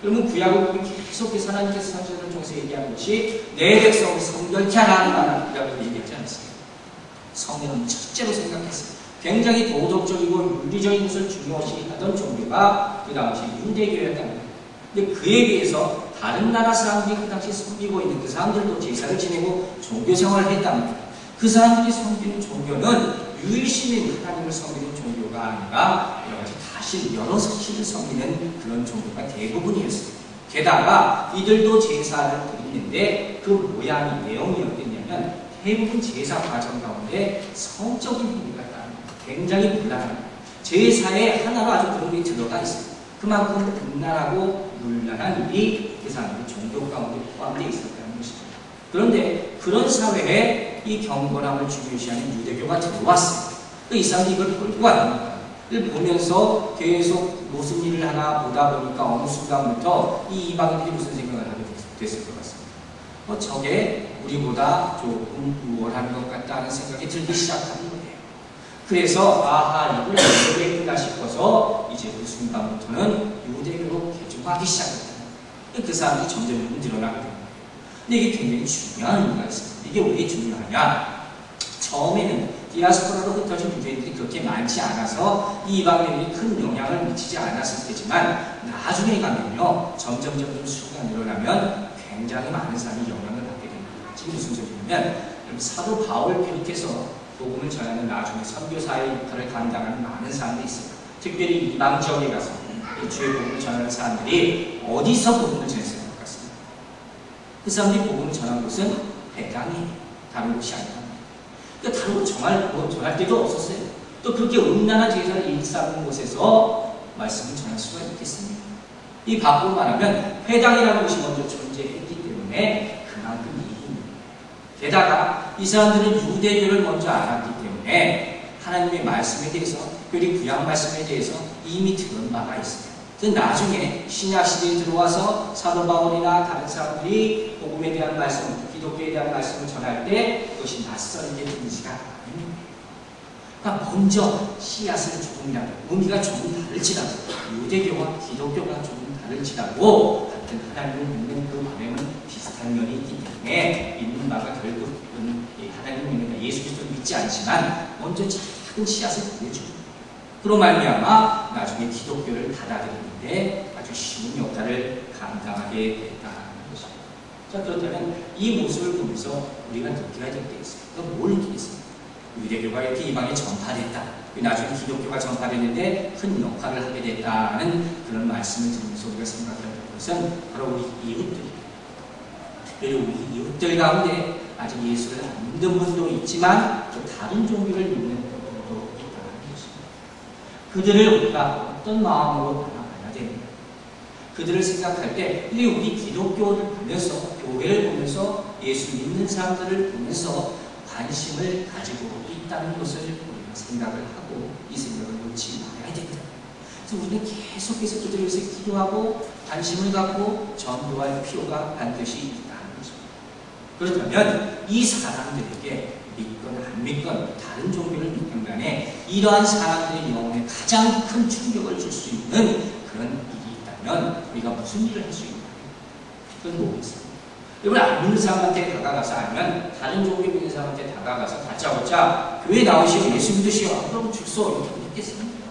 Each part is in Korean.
그러면 구약을 보면 계속해서 하나님께서 선지자를 통해서 얘기하는 것이 내 백성을 성결케 하라는 말이라고 얘기하지 않았어요. 성경은 첫째로 생각했어요. 굉장히 도덕적이고 윤리적인 것을 중요시 하던 종교가 그 당시 유대교였다는 거예요. 근데 그에 비해서 다른 나라 사람들이 그 당시 섬기고 있는 그 사람들도 제사를 지내고 종교 생활을 했다는 거예요. 그 사람들이 섬기는 종교는 유일신인 하나님을 섬기는 종교가 아니라 여러 가지 다신 여러 신을 섬기는 그런 종교가 대부분이었어요. 게다가 이들도 제사를 드리는데 그 모양이 내용이 어땠냐면 대부분 제사 과정 가운데 성적인 행위가 있다는 거예요. 굉장히 불안합니다. 제사에 하나로 아주 그런 게 들어가 있어요. 그만큼 음란하고 물란한 일이 그 사람들의 종교 가운데 포함되어 있었다는 것이죠. 그런데 그런 사회에 이 경건함을 중요시하는 유대교가 들어왔어요. 이 사람들이 이걸 벌고 왔습니다. 이걸 보면서 계속 무슨 일을 하나 보다 보니까 어느 순간부터 이 이방인들이 무슨 생각을 하게 됐을 것 같습니다. 저게 우리보다 조금 우월한 것 같다는 생각이 들기 시작하는 거예요. 그래서 이걸 유대교구나 싶어서 이제 그 순간부터는 유대교로 개종하기 시작했다. 그 사람들이 점점 늘어나게 됩니다. 근데 이게 굉장히 중요한 의미가 있습니다. 이게 왜 중요하냐? 처음에는 디아스포라로 흩어진 유대인들이 그렇게 많지 않아서 이 이방인들이 큰 영향을 미치지 않았을 테지만 나중에 가면요 점점 수가 늘어나면 굉장히 많은 사람이 영향을 받게 됩니다. 지금 무슨 소리냐면 사도 바울 비롯해서 복음을 전하는 나중에 선교사의 역할을 감당하는 많은 사람들이 있어요. 특별히 이방 지역에 가서 주의 복음을 전하는 사람들이 어디서 복음을 전했을 것 같습니다. 그 사람들이 복음을 전한 곳은 백강이 다른 곳이 아니다. 그러니까 다른 곳 전할 데도 없었어요. 또 그렇게 음란한 제사를 일삼는 곳에서 말씀을 전할 수가 있겠습니까? 이 밖으로 말하면 회당이라는 곳이 먼저 존재했기 때문에 그만큼 이익입니다. 게다가 이 사람들은 유대교를 먼저 알았기 때문에 하나님의 말씀에 대해서, 특별히 구약 말씀에 대해서 이미 들은 바가 있어요. 나중에 신약시대에 들어와서 사도 바울이나 다른 사람들이 복음에 대한 말씀, 기독교에 대한 말씀을 전할 때 그것이 낯선 게 되지가 않습니다. 그러니까 먼저 씨앗을 조금이라도, 의미가 조금 다를지라도, 유대교와 기독교가 조금 다를지라도 같은 하나님을 믿는 그 바람은 비슷한 면이 있기 때문에 믿는 바가 결국은 하나님을 믿는 예수 그리스도를 믿지 않지만 먼저 작은 씨앗을 보내줍니다. 그로 말미암아 나중에 기독교를 받아들이는데 아주 쉬운 역할을 감당하게 됐다는 것입니다. 자, 그렇다면 이 모습을 보면서 우리가 느껴야 될 게 있어요. 그건 뭘 느끼겠습니까? 유대교가 이렇게 이방에 전파됐다. 나중에 기독교가 전파되는데 큰 역할을 하게 됐다는 그런 말씀을 들으면서 우리가 생각해야 될 것은 바로 우리 이웃들입니다. 특별히 우리 이웃들 가운데 아직 예수를 안 믿는 분도 있지만 또 다른 종교를 믿는 분도 있다는 것입니다. 그들을 우리가 어떤 마음으로 바라봐야 됩니까? 그들을 생각할 때 우리 기독교를 보면서, 교회를 보면서, 예수 믿는 사람들을 보면서 관심을 가지고 있다는 것을 우리가 생각을 하고 이 생각을 놓지 말아야 됩니다. 그래서 우리는 계속해서 그들을 위해서 기도하고 관심을 갖고 전도할 필요가 반드시 있다는 것입니다. 그렇다면 이 사람들에게 믿건 안 믿건 다른 종교를 믿건 간에 이러한 사람들의 영혼에 가장 큰 충격을 줄 수 있는 그런 일이 있다면 우리가 무슨 일을 할 수 있나요? 그건 뭐겠습니까? 여러분, 안 믿는 사람한테 다가가서, 아니면 다른 종교 믿는 사람한테 다가가서 다짜고짜 교회 나오시오, 예수 믿으시오, 그럼 죽소, 이렇게 믿겠습니까?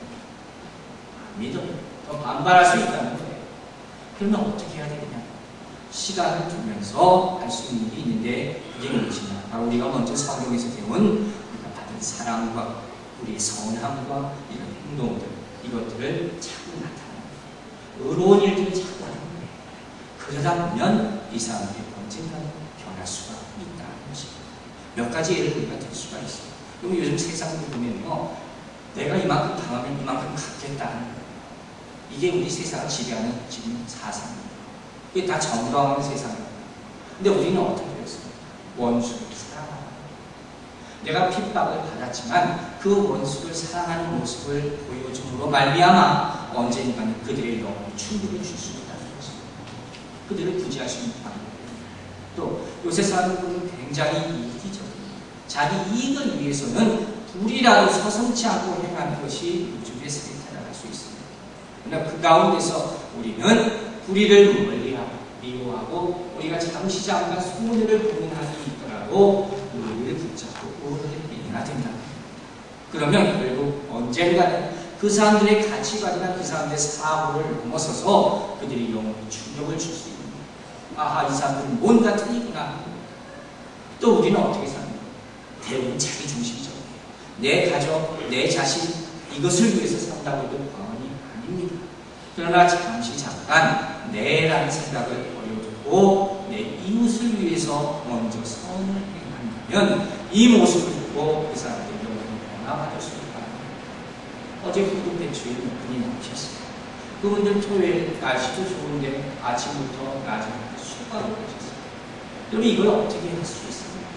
안 믿어요. 더 반발할 수 있다는 거예요. 그러면 어떻게 해야 되느냐? 시간을 두면서 할 수 있는 일이 있는데 그게 무엇이냐? 바로 우리가 먼저 성경에서 배운 우리가 받은 사랑과 우리의 선함과 이런 행동들, 이것들을 자꾸 나타나는 거예요. 의로운 일들을 자꾸 하는 거예요. 그러다 보면 이 사람들이 언젠가는 변할 수가 있다는 것입니다. 몇 가지 예를 우리가 들 수가 있어요. 그럼 요즘 세상을 보면요, 내가 이만큼 당하면 이만큼 갖겠다는 거예요. 이게 우리 세상을 지배하는 지금 사상입니다. 이게 다 정당한 세상입니다. 근데 우리는 어떻게 됐어요? 원수를 사랑하는 거예요. 내가 핍박을 받았지만 그 원수를 사랑하는 모습을 보여줌으로 말미암아 언젠가는 그들의 영혼에 충격을 줄 수 있다는 것입니다. 그들을 구제할 수 있는 방법입니다. 또 요새 사람들은 굉장히 이기적입니다. 자기 이익을 위해서는 불이라도 서슴지 않고 행하는 것이 요즘의 세상에 살아갈 수 있습니다. 그러나 그 가운데서 우리는 우리를 멀리하고 미워하고 우리가 잠시 잠깐 소문을 보는 한이 있더라도 우리를 붙잡고 오래되어야 된다. 그러면 결국 언젠가는 그 사람들의 가치관이나 그 사람들의 사고를 넘어서서 그들이 영원히 충격을 줄 수 있는 거예요. 아하, 이 사람들은 뭔가 틀리구나. 또 우리는 어떻게 사는 거예요? 대부분 자기 중심적이에요. 내 가족, 내 자신, 이것을 위해서 산다고 해도 과언이 아닙니다. 그러나 잠시 잠깐 내라는 생각을 버려두고 내 이웃을 위해서 먼저 선을 행한다면 이 모습을 보고 그 사람들이 영원히 변화받을 수 있다. 어제 후도 배추에 몇 분이 나오셨어요. 그분들 토요일 날씨도 좋은데 아침부터 낮에부터 수박을 보셨어요. 여러분 이걸 어떻게 할 수 있습니까?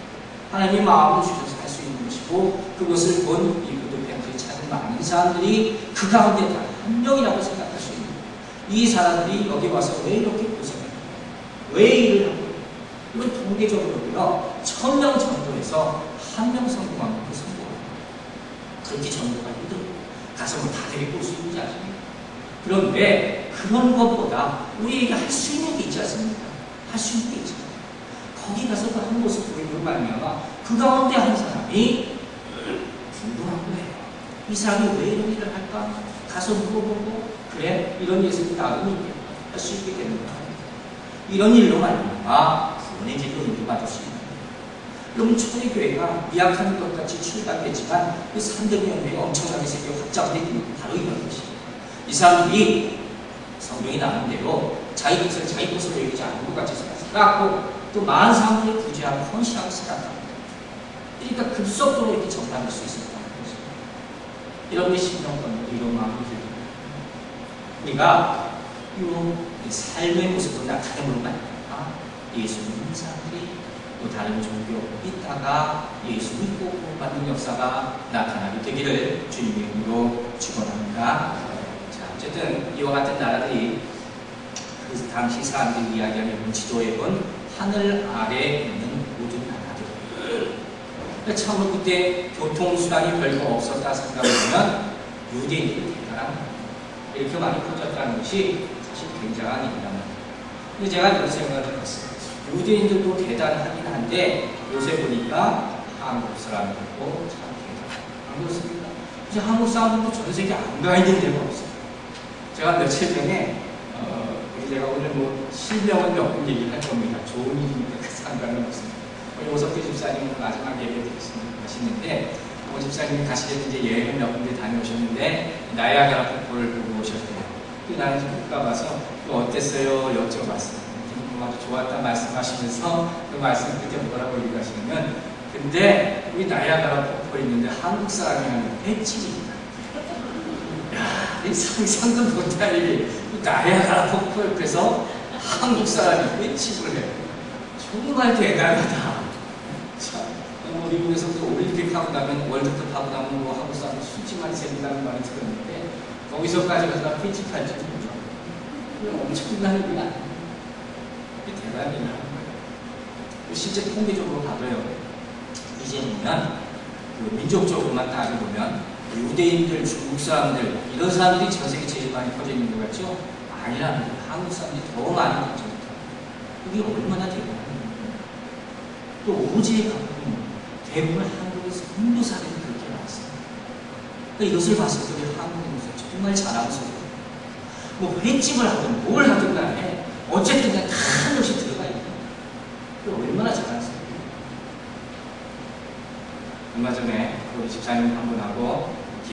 하나님이 마음을 주셔서 할 수 있는 것이고 그것을 본 이 후도 벤트를 찾은 많은 사람들이 그 가운데 단 한 명이라고 생각할 수 있는 거예요. 이 사람들이 여기 와서 왜 이렇게 고생해요? 왜 일을 하고 이건 통계적으로요 1000명 전도에서 1명 성공한 것도 성공합니다. 그렇게 전도가 힘들어요. 가서 뭐 다 데리고 올 수 있는지 아십니까? 그런데 그런 것보다 우리에게 할 수 있는 게 있지 않습니까? 할 수 있는 게 있잖아요. 거기 가서 그 한 모습 보이는 말미암아 그 가운데 한 사람이 궁금한 거예요. 이 사람이 왜 이런 일을 할까? 가서 물어보고 그래 이런 예수를 나도 할 수 있게 되는 거예요. 이런 일로 말미암아 구원의 길로 인도받을 수 있는 거예요. 여러분 초대교회가 미약한 것 같이 출발했지만 그 300년 후에 엄청나게 세계 확장된 이유는 바로 이런 것이에요. 이 사람들이 성경이 나온 대로 자기 것으로 여기지 않은 것 같이 살았고 또 많은 사람들이 구제하고 헌신하고 살았다. 그러니까 급속도로 이렇게 전파할 수 있었다는 거죠. 이런 게 신경권으로 이런 마음이 들고 우리가 이 삶의 모습으로 나타내는 말이야. 예수 믿는 사람들이 또 다른 종교 있다가 예수 믿고 구원받는 역사가 나타나게 되기를 주님의 이름으로 축원합니다. 자, 어쨌든 이와 같은 나라들이 그 당시 사람들이 이야기하는 지도에 본 하늘 아래에 있는 모든 나라들. 참으로 그때 교통수단이 별로 없었다 생각하면 유대인들이 대단한 이렇게 많이 퍼졌다는 것이 사실 굉장한 일이란 말이에요. 근데 제가 이런 생각을 해봤어요. 유대인들도 대단하긴 한데 요새 보니까 한국 사람들도 참 대단하고 안 그렇습니까? 이제 한국 사람들도 전 세계 안 가 있는 데가 없어요. 제가 며칠 전에 제가 오늘 뭐 실명을 몇 분 얘기를 할 겁니다. 좋은 일이니까 그 상관은 없습니다. 우리 오석태 집사님은 마지막 예배 드리시는데 오 집사님이 가시려고 이제 여행을 몇 군데 다녀오셨는데 나야가라 폭포를 보고 오셨대요. 나는 좀 못 가봐서 어땠어요? 여쭤봤어요. 아주 좋았다 말씀하시면서 그 말씀 그때 뭐라고 얘기하시냐면 근데 우리 나야가라 폭포 있는데 한국 사람이 하는 횟집입니다. 야, 이 상상도 못할 일이 나야가라 폭포 옆에서 한국 사람이 횟집을 해요. 정말 대단하다. 참, 미국에서도 올림픽 하고 나면 월드컵 하고 나면 뭐 한국 사람이 술집만 생긴다는 말을 들었는데 거기서까지 가서 횟집 할 줄은 몰라. 엄청난 일이 아니에요. 대단히 하는 거예요. 실제 통계적으로 봐도요. 이제 보면 그 민족적으로만 따져보면 유대인들, 중국 사람들 이런 사람들이 전 세계 제일 많이 퍼져 있는 것 같죠? 아니라는 거예요. 한국 사람들이 더 많이 퍼져 있다. 그게 얼마나 대단한 또 오지에 가보면 대부분 한국에서 인도사들이 그렇게 나왔어요. 그러니까 이것을 봤을 때 한국의 모습 정말 자랑스러워요. 뭐 횟집을 하든 뭘 하든 간에 어쨌든 그냥 다 한 명씩 들어가 있는 거예요. 얼마나 자랑스러워요. 얼마 전에 우리 집사님 한 분하고